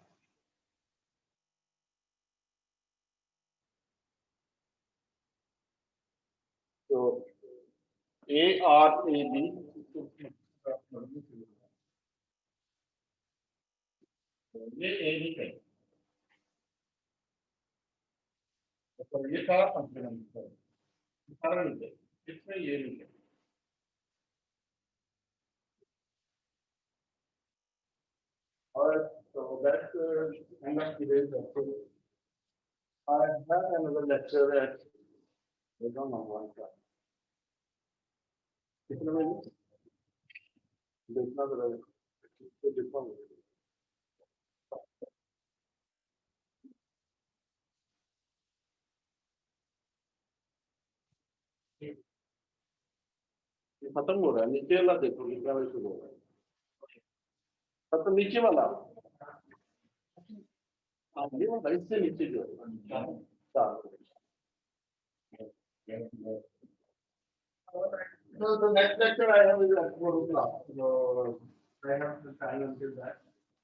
So A or A B. ये A भी है. तो ये सारा कंप्लीमेंट है. सारा नहीं है. इसमें ये नहीं है. और so that's end of today's lecture. I have another lecture at I don't know what. कितने बजे? देखना जरा. देखो. खत्म हो रहा है. नीचे वाला देखो कितना बजे शुरू हो रहा है. तो नीचे वाला. हाँ ये वाला इससे नीचे जो So the next lecture I have is at 4 o'clock. So I have the time until that.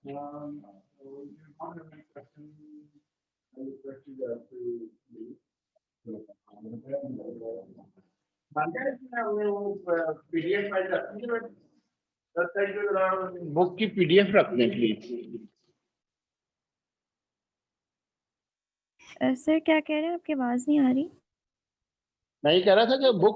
So if you want to make questions, I will request you guys to leave. PDF file रखनी है. Website पे जरा book की PDF रखने के लिए. Sir क्या कह रहे हैं, आपकी आवाज नहीं आ रही. मैं ये कह रहा था कि बुक